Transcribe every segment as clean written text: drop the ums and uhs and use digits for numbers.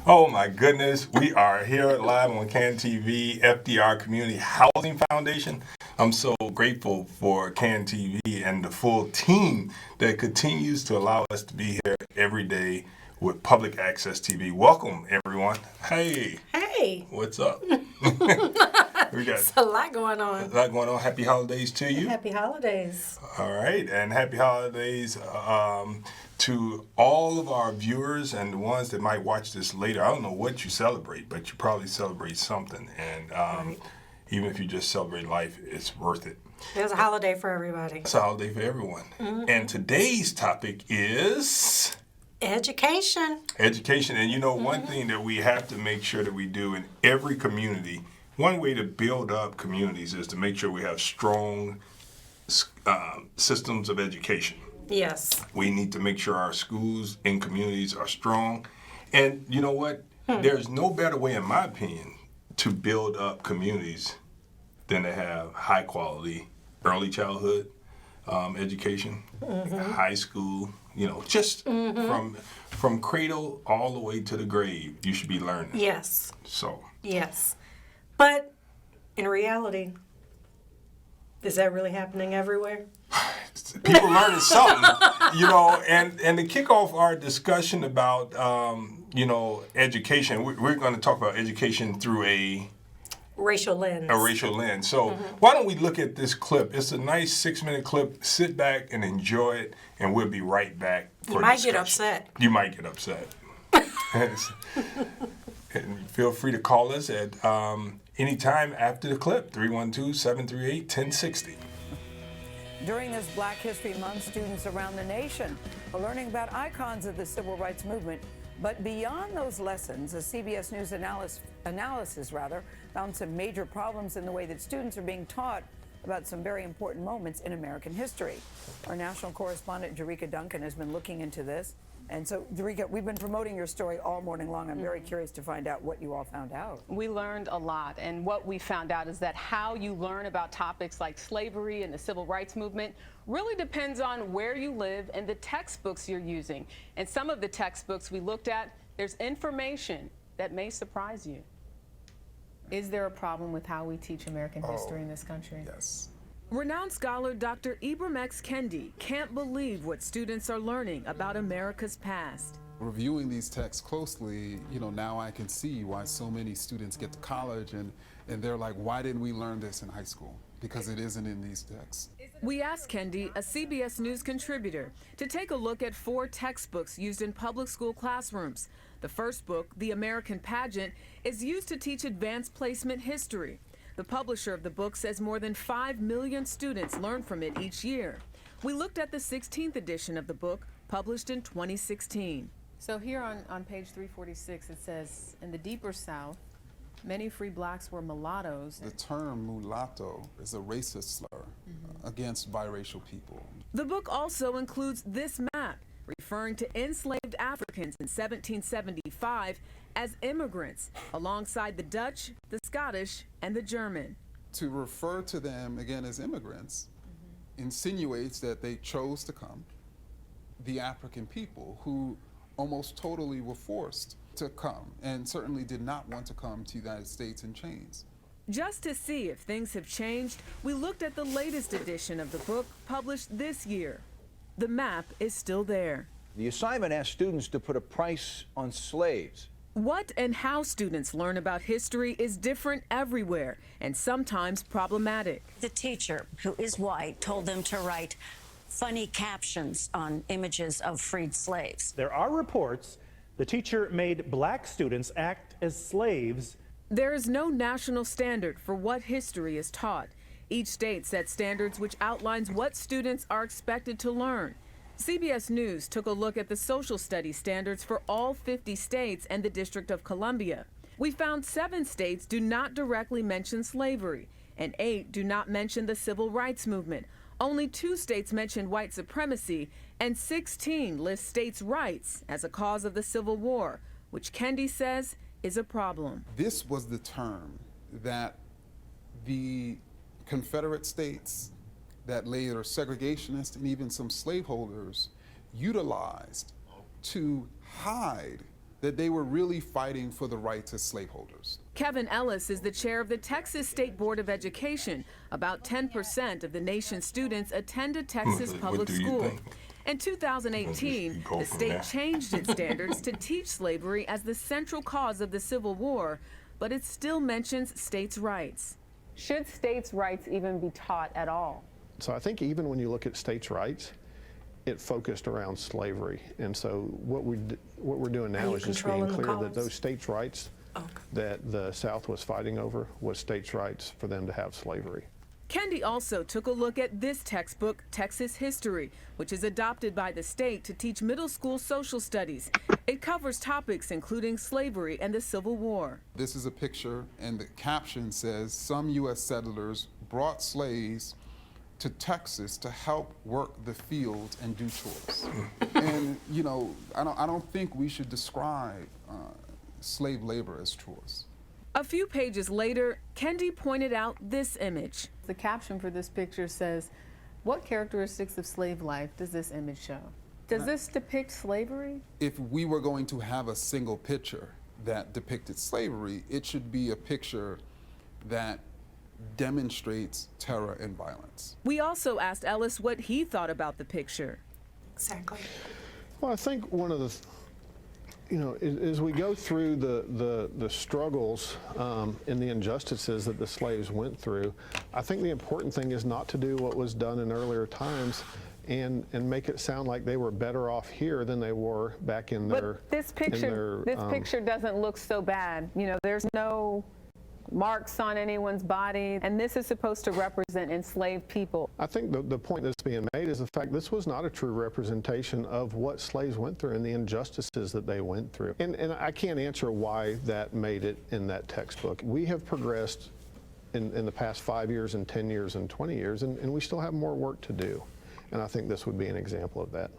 Oh my goodness, we are here live on CAN TV, F.D.R. Community Housing Foundation. I'm so grateful for CAN TV and the full team that continues to allow us to be here every day with public access TV. Welcome, everyone. Hey. Hey. What's up? We got It's a lot going on. a lot going on. Happy holidays to you. Happy holidays. All right, and happy holidays to all of our viewers and the ones that might watch this later. I don't know what you celebrate, but you probably celebrate something. And even if you just celebrate life, it's worth it. There's a holiday for everybody. It's a holiday for everyone. And today's topic is Education. education. And you know, one thing that we have to make sure that we do in every community, one way to build up communities is to make sure we have strong systems of education. Yes. We need to make sure our schools and communities are strong. And you know what? There's no better way, in my opinion, to build up communities than to have high quality early childhood education, high school, just from cradle all the way to the grave, you should be learning. Yes. So. Yes. But in reality, is that really happening everywhere? People learning something, and to kick off our discussion about, education, we're going to talk about education through a racial lens. So why don't we look at this clip? It's a nice 6-minute clip. Sit back and enjoy it, and we'll be right back for You might discussion. get upset. You might get upset. And feel free to call us at any time after the clip, 312-738-1060. During this Black History Month, students around the nation are learning about icons of the civil rights movement. But beyond those lessons, a CBS News analysis found some major problems in the way that students are being taught about some very important moments in American history. Our national correspondent, Jerika Duncan, has been looking into this. And so, Jerika, we've been promoting your story all morning long. I'm very curious to find out what you all found out. We learned a lot, and what we found out is that how you learn about topics like slavery and the civil rights movement really depends on where you live and the textbooks you're using. And some of the textbooks we looked at, there's information that may surprise you. Is there a problem with how we teach American history in this country? Yes. Renowned scholar Dr. Ibram X. Kendi can't believe what students are learning about America's past. Reviewing these texts closely, now I can see why so many students get to college and they're like, why didn't we learn this in high school? Because it isn't in these texts. We asked Kendi, a CBS News contributor, to take a look at 4 textbooks used in public school classrooms. The first book, The American Pageant, is used to teach advanced placement history. The publisher of the book says more than 5 million students learn from it each year. We looked at the 16th edition of the book, published in 2016. So here on page 346, it says, in the deeper South, many free blacks were mulattoes. The term mulatto is a racist slur against biracial people. The book also includes this map, referring to enslaved Africans in 1775 as immigrants, alongside the Dutch, the Scottish, and the German. To refer to them again as immigrants insinuates that they chose to come, the African people who almost totally were forced to come and certainly did not want to come to the United States in chains. Just to see if things have changed, we looked at the latest edition of the book published this year. The map is still there. The assignment asked students to put a price on slaves. What and how students learn about history is different everywhere and sometimes problematic. The teacher, who is white, told them to write funny captions on images of freed slaves. There are reports the teacher made black students act as slaves. There is no national standard for what history is taught. Each state sets standards which outlines what students are expected to learn. CBS News took a look at the social studies standards for all 50 states and the District of Columbia. We found 7 states do not directly mention slavery, and 8 do not mention the civil rights movement. Only 2 states mention white supremacy, and 16 list states' rights as a cause of the Civil War, which Kendi says is a problem. This was the term that the Confederate states, that later segregationists and even some slaveholders utilized to hide that they were really fighting for the rights as slaveholders. Kevin Ellis is the chair of the Texas State Board of Education. About 10% of the nation's students attend a Texas public school. In 2018, the state changed its standards to teach slavery as the central cause of the Civil War, but it still mentions states' rights. Should states' rights even be taught at all? So I think even when you look at states' rights, it focused around slavery. And so what we're doing now is just being clear that those states' rights that the South was fighting over was states' rights for them to have slavery. Kendi also took a look at this textbook, Texas History, which is adopted by the state to teach middle school social studies. It covers topics including slavery and the Civil War. This is a picture, and the caption says, "Some U.S. settlers brought slaves to Texas to help work the fields and do chores." And, you know, I don't think we should describe slave labor as chores. A few pages later, Kendi pointed out this image. The caption for this picture says, "What characteristics of slave life does this image show?" Does this depict slavery? If we were going to have a single picture that depicted slavery, it should be a picture that demonstrates terror and violence. We also asked Ellis what he thought about the picture. Exactly. Well, I think one of the, as we go through the struggles and the injustices that the slaves went through, I think the important thing is not to do what was done in earlier times and make it sound like they were better off here than they were back in their. But this picture doesn't look so bad. You know, there's no marks on anyone's body, and this is supposed to represent enslaved people. I think the point that's being made is the fact this was not a true representation of what slaves went through and the injustices that they went through. And I can't answer why that made it in that textbook. We have progressed in the past 5 years and 10 years and 20 years, and we still have more work to do. And I think this would be an example of that.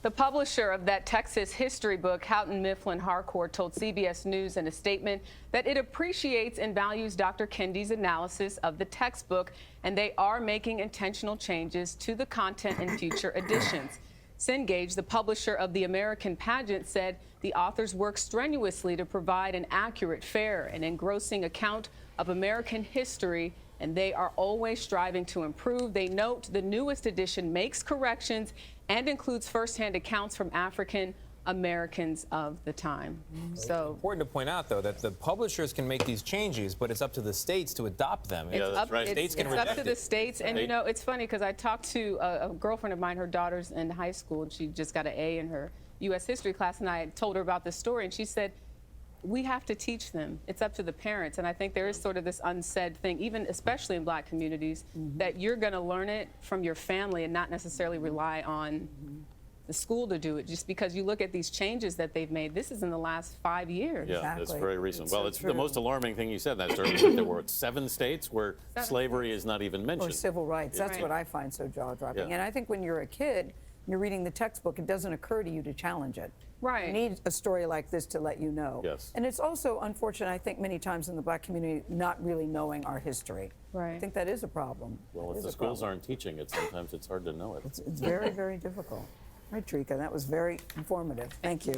The publisher of that Texas history book, Houghton Mifflin Harcourt, told CBS News in a statement that it appreciates and values Dr. Kendi's analysis of the textbook, and they are making intentional changes to the content in future editions. Cengage, the publisher of The American Pageant, said the authors work strenuously to provide an accurate, fair, and engrossing account of American history, and they are always striving to improve. They note the newest edition makes corrections and includes firsthand accounts from African Americans of the time. So important to point out, though, that the publishers can make these changes, but it's up to the states to adopt them. It's up to the states. And, you know, it's funny because I talked to a girlfriend of mine, her daughter's in high school, and she just got an A in her U.S. history class, and I told her about this story, and she said, we have to teach them. It's up to the parents. And I think there is sort of this unsaid thing, even especially in Black communities, that you're going to learn it from your family and not necessarily rely on the school to do it, just because you look at these changes that they've made. This is in the last 5 years. Yeah, exactly. It's very recent. Well, it's the most alarming thing you said that story. There were 7 states where slavery is not even mentioned. Or civil rights. That's what I find so jaw-dropping. Yeah. And I think when you're a kid, you're reading the textbook, it doesn't occur to you to challenge it. Right. You need a story like this to let you know. Yes. And it's also unfortunate, I think, many times in the Black community, not really knowing our history. Right. I think that is a problem. Well, if the schools aren't teaching it, sometimes it's hard to know it. It's very, very difficult. Right, Trika, that was very informative. Thank you.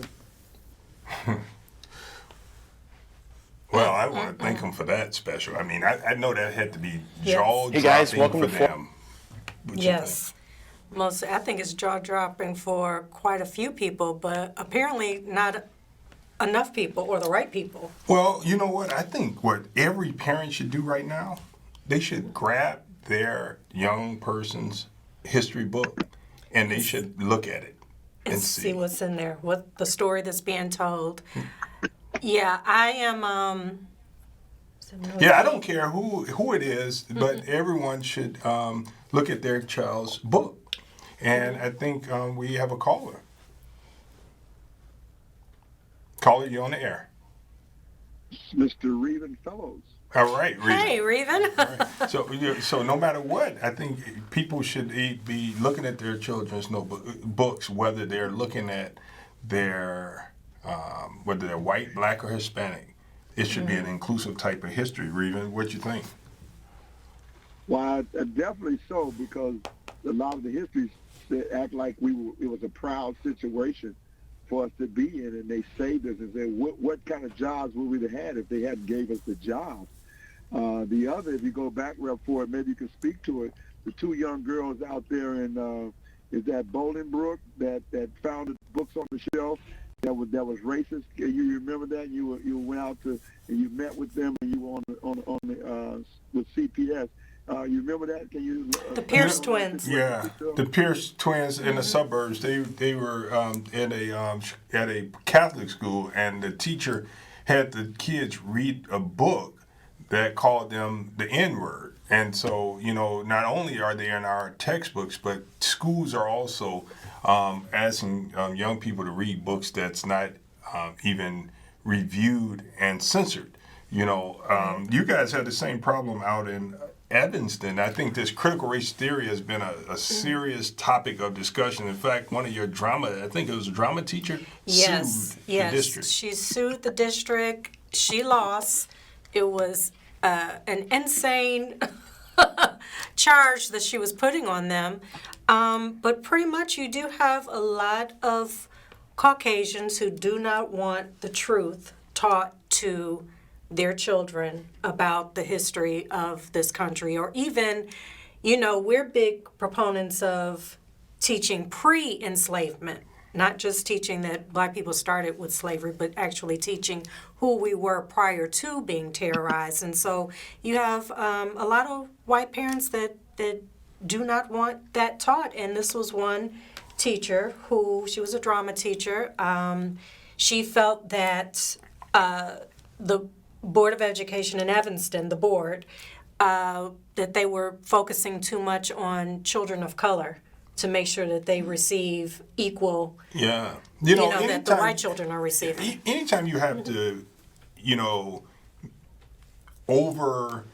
Well, I want to thank them for that special. I mean, I know that had to be jaw-dropping Hey guys, welcome for to them. Yes. I think it's jaw-dropping for quite a few people, but apparently not enough people or the right people. Well, you know what? I think what every parent should do right now, they should grab their young person's history book and they should look at it and see what's in there, what the story that's being told. Yeah, I am. Yeah, I don't care who it is, but everyone should look at their child's book. And I think we have a caller. Caller, you on the air. Mr. Reven Fellows. All right, Reven. Hey, Reven. Right. So no matter what, I think people should be looking at their children's books, whether they're looking at their, whether they're white, Black, or Hispanic. It should be an inclusive type of history. Reven, what you think? Well, definitely so, because a lot of the histories act like it was a proud situation for us to be in, and they saved us and said, what kind of jobs would we have had if they hadn't gave us the job? The other, if you go back, Rep. Ford, maybe you can speak to it, the two young girls out there in, is that Bolingbrook that found the books on the shelf that was racist? You remember that? You went out to, and you met with them, and you were on the with CPS. You remember that? Can you? The Pierce twins. Yeah, the Pierce twins in the suburbs. They were at a Catholic school, and the teacher had the kids read a book that called them the N-word. And so, not only are they in our textbooks, but schools are also asking young people to read books that's not even reviewed and censored. You guys had the same problem out in Evanston. I think this critical race theory has been a serious topic of discussion. In fact, one of your I think it was a drama teacher, sued the district. She sued the district. She lost. It was an insane charge that she was putting on them. But pretty much you do have a lot of Caucasians who do not want the truth taught to their children about the history of this country, or even, we're big proponents of teaching pre-enslavement, not just teaching that black people started with slavery, but actually teaching who we were prior to being terrorized. And so you have a lot of white parents that do not want that taught. And this was one teacher she was a drama teacher. She felt that the Board of Education in Evanston, the board, that they were focusing too much on children of color to make sure that they receive equal, that the white children are receiving. Anytime you have to, over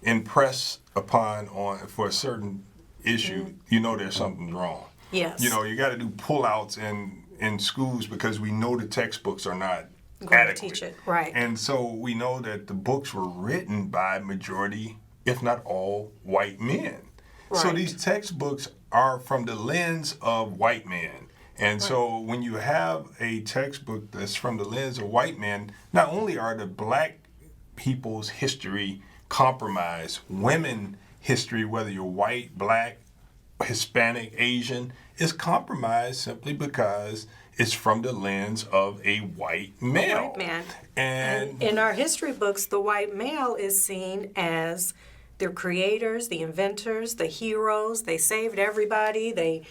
impress upon for a certain issue, there's something wrong. Yes. You got to do pullouts in schools because we know the textbooks are not going adequate. To teach it, right. And so we know that the books were written by majority, if not all, white men. Right. So these textbooks are from the lens of white men. And so when you have a textbook that's from the lens of white men, not only are the black people's history compromised, women history, whether you're white, black, Hispanic, Asian, is compromised simply because it's from the lens of a white male. A white man. And in our history books, the white male is seen as the creators, the inventors, the heroes. They saved everybody. They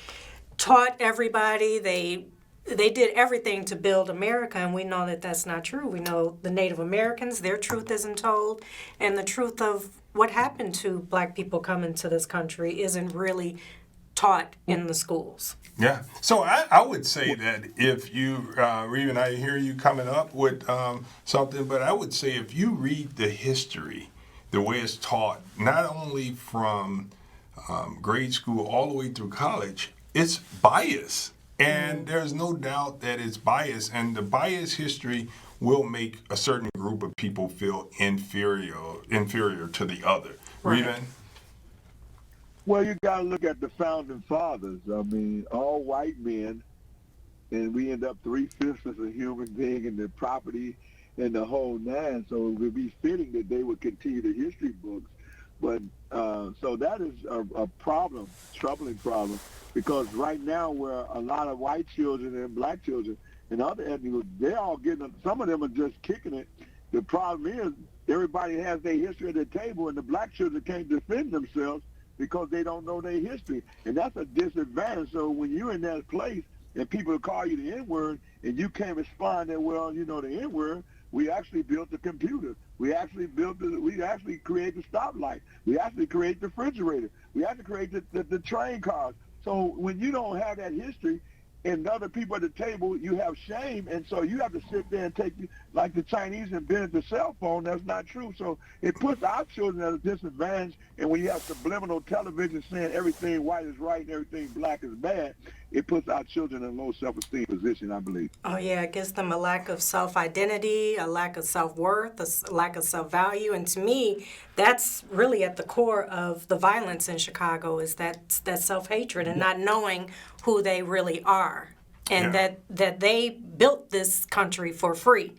taught everybody. They did everything to build America, and we know that that's not true. We know the Native Americans, their truth isn't told, and the truth of what happened to black people coming to this country isn't really taught in the schools. Yeah. So I would say that if you, Reeve, I hear you coming up with something, but I would say if you read the history, the way it's taught, not only from grade school all the way through college, it's biased. And there's no doubt that it's biased. And the biased history will make a certain group of people feel inferior to the other. Right. Reeve? Well, you got to look at the founding fathers. I mean, all white men, and we end up 3/5 as a human being in the property and the whole nine. So it would be fitting that they would continue the history books. But so that is a problem, troubling problem, because right now where a lot of white children and black children and other ethnic groups, they're all getting, some of them are just kicking it. The problem is everybody has their history at the table, and the black children can't defend themselves because they don't know their history. And that's a disadvantage. So when you're in that place and people call you the N-word and you can't respond that, well, the N-word, we actually built the computer. We actually created the stoplight. We actually created the refrigerator. We actually created the train cars. So when you don't have that history and other people at the table, you have shame, and so you have to sit there and take, like the Chinese invented the cell phone. That's not true. So it puts our children at a disadvantage, and when you have subliminal television saying everything white is right and everything black is bad, it puts our children in a low self-esteem position, I believe. Oh, yeah, it gives them a lack of self-identity, a lack of self-worth, a lack of self-value. And to me, that's really at the core of the violence in Chicago, is that self-hatred and not knowing who they really are. and that they built this country for free,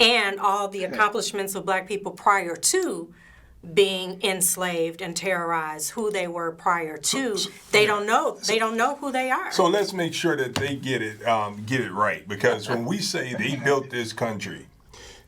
and all the accomplishments of black people prior to being enslaved and terrorized, who they were prior to. They don't know who they are. So let's make sure that they get it right, because when we say they built this country,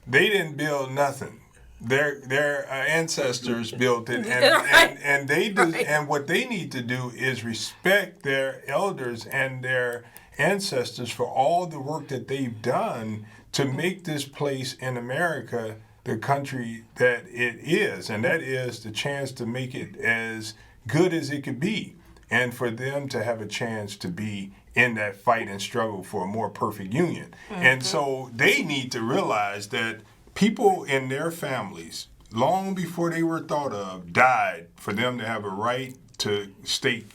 they didn't build nothing. Their ancestors built it, and they do. And what they need to do is respect their elders and their ancestors for all the work that they've done to make this place in America the country that it is, and that is the chance to make it as good as it could be, and for them to have a chance to be in that fight and struggle for a more perfect union. And so they need to realize that people in their families, long before they were thought of, died for them to have a right to stake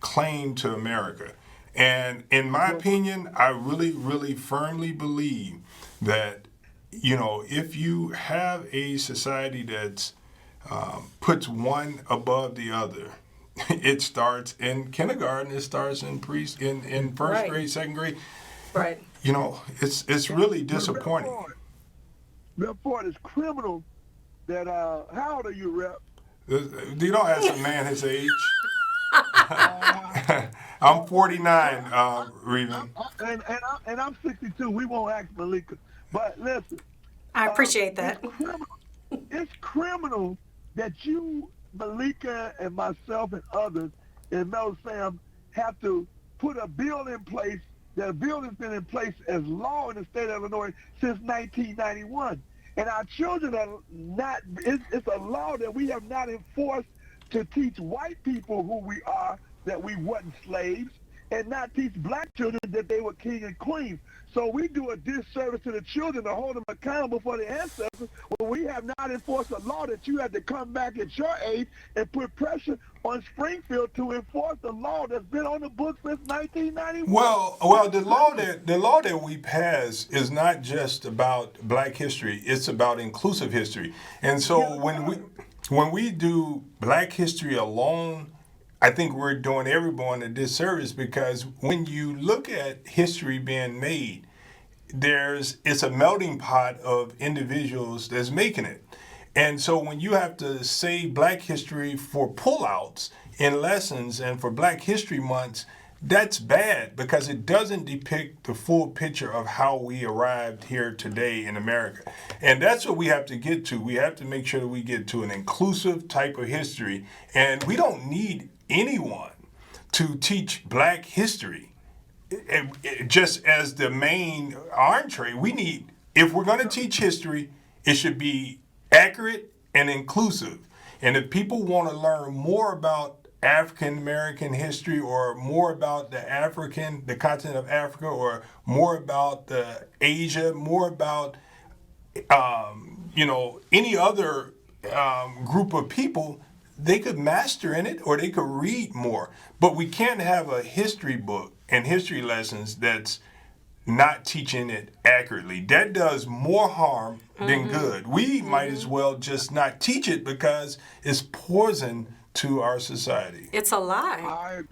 claim to America. And in my opinion, I really, really firmly believe that, you know, if you have a society that puts one above the other, it starts in kindergarten, it starts in first grade, second grade. Right. You know, it's really disappointing. Rep. Ford is criminal that, how old are you, Rep? You don't ask a man his age. I'm 49, Reven. And I'm 62. We won't ask Meleika. But listen. I appreciate that. It's criminal that you, Meleika, and myself and others in Mel Sam have to put a bill in place. That bill has been in place as law in the state of Illinois since 1991. And our children are not, it's a law that we have not enforced to teach white people who we are, that we wasn't slaves, and not teach black children that they were king and queens. So we do a disservice to the children to hold them accountable for their ancestors when we have not enforced a law that you had to come back at your age and put pressure on Springfield to enforce the law that's been on the books since 1991. Well, the law that we pass is not just about Black history; it's about inclusive history. And so when we do Black history alone, I think we're doing everyone a disservice, because when you look at history being made, it's a melting pot of individuals that's making it. And so when you have to say Black history for pullouts in lessons and for Black History Months, that's bad, because it doesn't depict the full picture of how we arrived here today in America. And that's what we have to get to. We have to make sure that we get to an inclusive type of history. And we don't need anyone to teach Black history just as the main entree. We need, if we're going to teach history, it should be accurate and inclusive. And if people want to learn more about African American history, or more about the continent of Africa, or more about Asia, more about any other group of people, they could master in it, or they could read more. But we can't have a history book and history lessons that's not teaching it accurately. That does more harm than good. We might as well just not teach it, because it's poison to our society. It's a lie.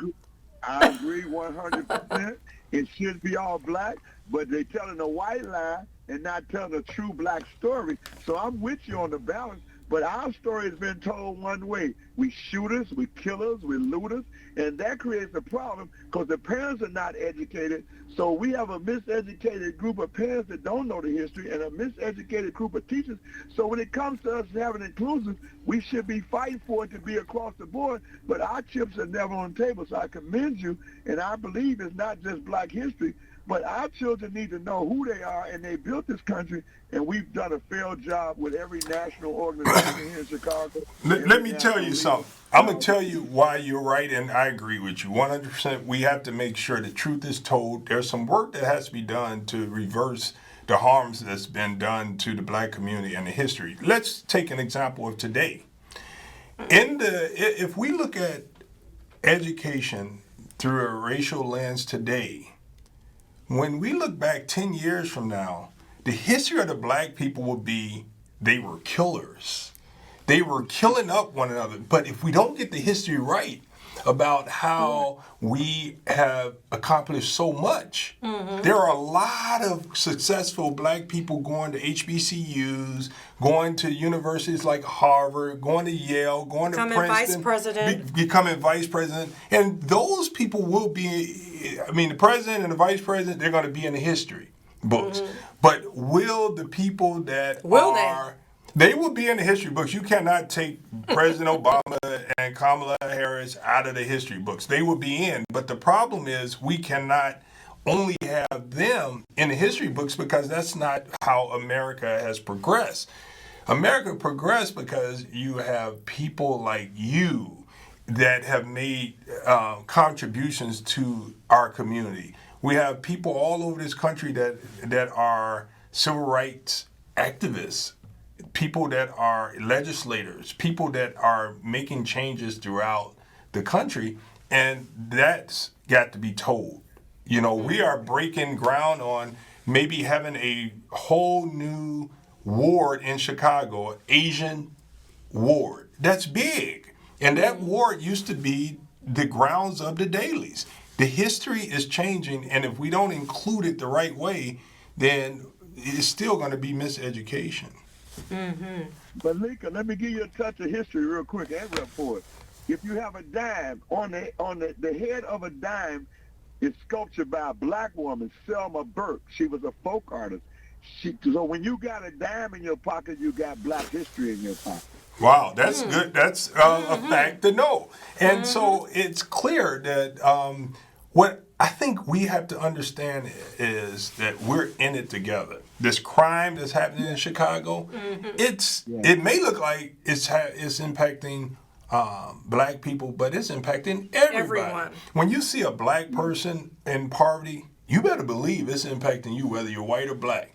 I agree 100%. It should be all Black, but they're telling a white lie and not telling a true Black story. So I'm with you on the balance. But our story has been told one way. We shooters, we killers, we looters, and that creates a problem because the parents are not educated. So we have a miseducated group of parents that don't know the history, and a miseducated group of teachers. So when it comes to us having inclusive, we should be fighting for it to be across the board, but our chips are never on the table. So I commend you, and I believe it's not just Black history, but our children need to know who they are, and they built this country, and we've done a failed job with every national organization here in Chicago. Let me tell you something. I'm going to tell you why you're right, and I agree with you 100%. We have to make sure the truth is told. There's some work that has to be done to reverse the harms that's been done to the Black community and the history. Let's take an example of today. If we look at education through a racial lens today, when we look back 10 years from now, the history of the Black people will be they were killers. They were killing up one another. But if we don't get the history right about how we have accomplished so much, there are a lot of successful black people going to HBCUs, going to universities like Harvard, going to Yale, going to Princeton, becoming vice president. And those people will be, I mean, the president and the vice president, they're going to be in the history books. But will the people that they will be in the history books. You cannot take President Obama and Kamala Harris out of the history books. They will be in. But the problem is we cannot only have them in the history books because that's not how America has progressed. America progressed because you have people like you that have made contributions to our community. We have people all over this country that are civil rights activists, people that are legislators, people that are making changes throughout the country, and that's got to be told. You know, we are breaking ground on maybe having a whole new ward in Chicago, an Asian ward. That's big. And that ward used to be the grounds of the dailies. The history is changing, and if we don't include it the right way, then it's still going to be miseducation. But Meleika, let me give you a touch of history real quick and real forward. If you have a dime, on the head of a dime is sculptured by a black woman, Selma Burke. She was a folk artist. So when you got a dime in your pocket, you got black history in your pocket. Wow, that's good. That's a fact to know. And so it's clear that what I think we have to understand is that we're in it together. This crime that's happening in Chicago, it may look like it's impacting black people, but it's impacting everybody. When you see a black person in poverty, you better believe it's impacting you, whether you're white or black.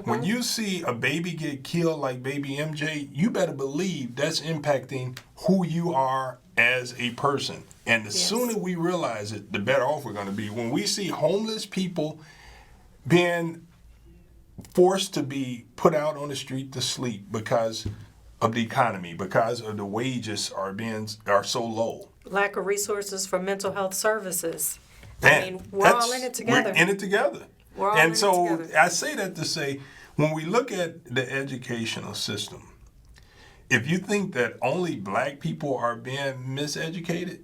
When you see a baby get killed like baby MJ, you better believe that's impacting who you are as a person. And the sooner we realize it, the better off we're going to be. When we see homeless people being forced to be put out on the street to sleep because of the economy, because of the wages are so low. Lack of resources for mental health services. Man, I mean, we're all in it together. We're in it together. We're all in it together. And so I say that to say, when we look at the educational system, if you think that only black people are being miseducated,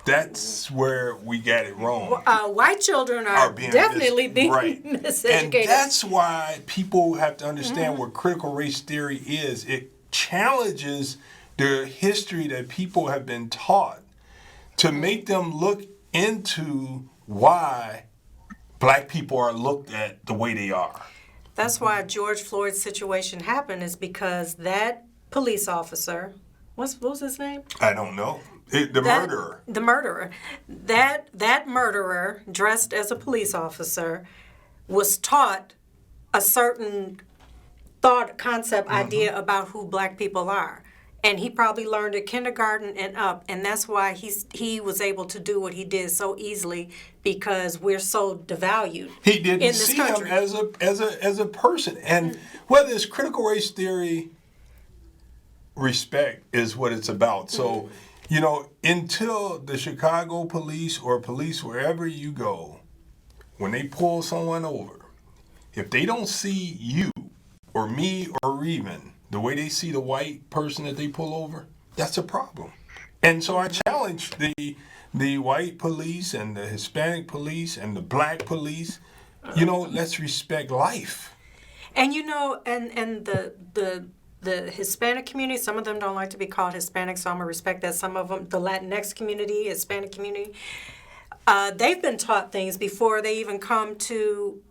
that's where we got it wrong. White children are definitely being miseducated. And that's why people have to understand what critical race theory is. It challenges the history that people have been taught to make them look into why black people are looked at the way they are. That's why George Floyd's situation happened, is because that police officer, what was his name? I don't know. Murderer. The murderer. That murderer, dressed as a police officer, was taught a certain thought, concept, idea about who black people are. And he probably learned at kindergarten and up, and that's why he was able to do what he did so easily, because we're so devalued. He didn't see him as a person, and whether it's critical race theory, respect is what it's about. So, you know, until the Chicago police or police wherever you go, when they pull someone over, if they don't see you or me or Reven the way they see the white person that they pull over, that's a problem. And so I challenge the white police and the Hispanic police and the black police, you know, let's respect life. And you know, and the Hispanic community, some of them don't like to be called Hispanic, so I'm gonna respect that. Some of them, the Latinx community, Hispanic community, they've been taught things before they even come to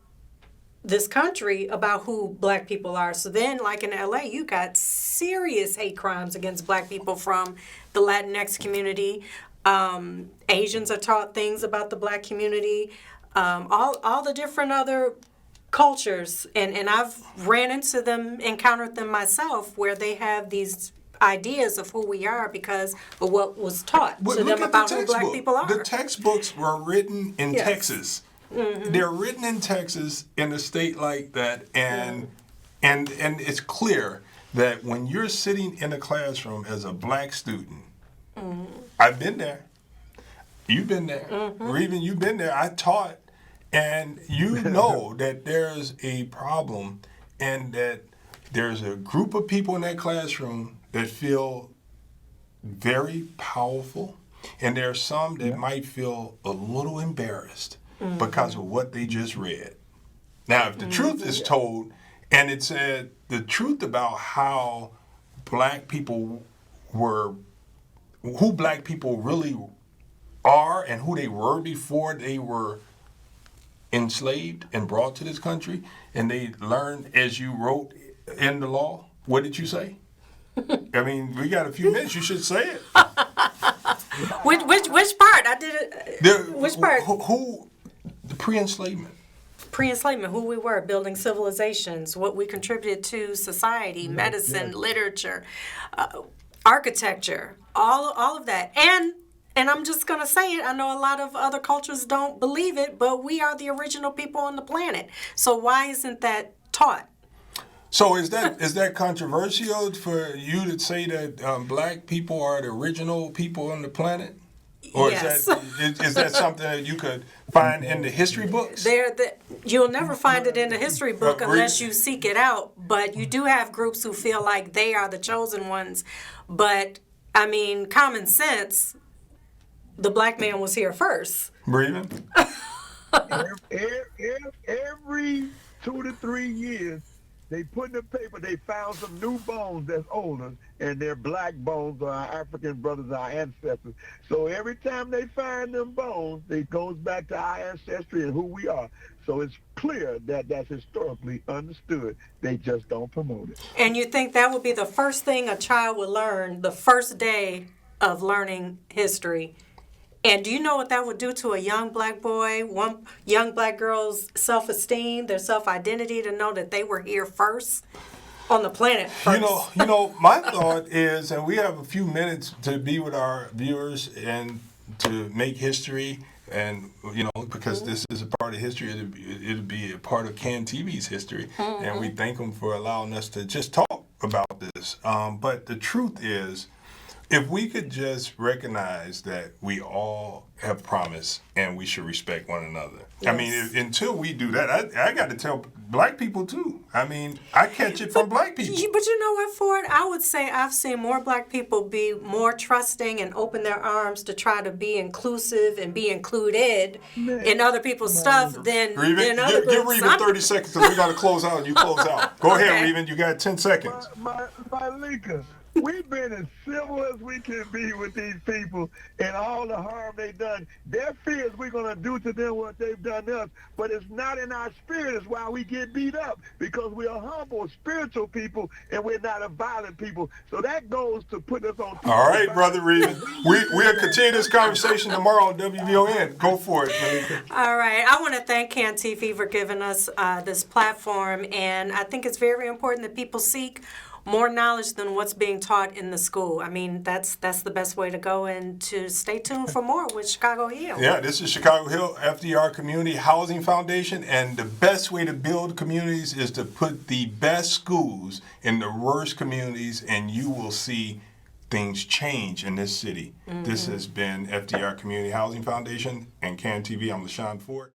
this country about who black people are. So then, like in LA, you got serious hate crimes against black people from the Latinx community. Asians are taught things about the black community. All the different other cultures, and I've ran into them, encountered them myself, where they have these ideas of who we are because of what was taught to them about who black people are. The textbooks were written in Texas. They're written in Texas, in a state like that, and it's clear that when you're sitting in a classroom as a black student, I've been there. You've been there. Reven, you've been there. I taught, and you know that there's a problem and that there's a group of people in that classroom that feel very powerful, and there are some that might feel a little embarrassed because of what they just read. Now, if the truth is told, and it said the truth about how black people were, who black people really are and who they were before they were enslaved and brought to this country, and they learned as you wrote in the law, what did you say? I mean, we got a few minutes. You should say it. Which part? I did it. Which part? Who the pre-enslavement. Pre-enslavement, who we were, building civilizations, what we contributed to society, medicine, literature, architecture, all of that. And I'm just going to say it, I know a lot of other cultures don't believe it, but we are the original people on the planet. So why isn't that taught? So is that controversial for you to say that black people are the original people on the planet? Or yes. is that something that you could find in the history books? You'll never find it in the history book unless you seek it out. But you do have groups who feel like they are the chosen ones. But, I mean, common sense, the black man was here first. Breathing? Every 2 to 3 years, they put in the paper they found some new bones that's older, and they're black bones or our African brothers, our ancestors. So every time they find them bones, it goes back to our ancestry and who we are. So it's clear that that's historically understood. They just don't promote it. And you think that would be the first thing a child would learn the first day of learning history? And do you know what that would do to a young black boy, one young black girl's self-esteem, their self-identity, to know that they were here first on the planet first? You know, my thought is, and we have a few minutes to be with our viewers and to make history, and because this is a part of history, it'll be a part of CAN TV's history, and we thank them for allowing us to just talk about this. But the truth is, if we could just recognize that we all have promise and we should respect one another. Yes. I mean, until we do that, I got to tell black people too. I mean, I catch it from black people. But you know what, Ford? I would say I've seen more black people be more trusting and open their arms to try to be inclusive and be included in other people's stuff than other groups. Give Reven 30 seconds because we got to close out and you close out. Go ahead, Reven. You got 10 seconds. Meleika, we've been as civil as we can be with these people and all the harm they've done. Their fear is we're going to do to them what they've done to us, but it's not in our spirit. It's why we get beat up, because we are humble, spiritual people, and we're not a violent people. So that goes to put us on. All right, Brother Reven. We'll continue this conversation tomorrow on WVON. Go for it, Meleika. All right. I want to thank CAN TV for giving us this platform, and I think it's very important that people seek more knowledge than what's being taught in the school. I mean, that's the best way to go, and to stay tuned for more with Chicago Hill. Yeah, this is Chicago Hill, F.D.R. Community Housing Foundation, and the best way to build communities is to put the best schools in the worst communities, and you will see things change in this city. This has been F.D.R. Community Housing Foundation and CAN TV. I'm LaShawn Ford.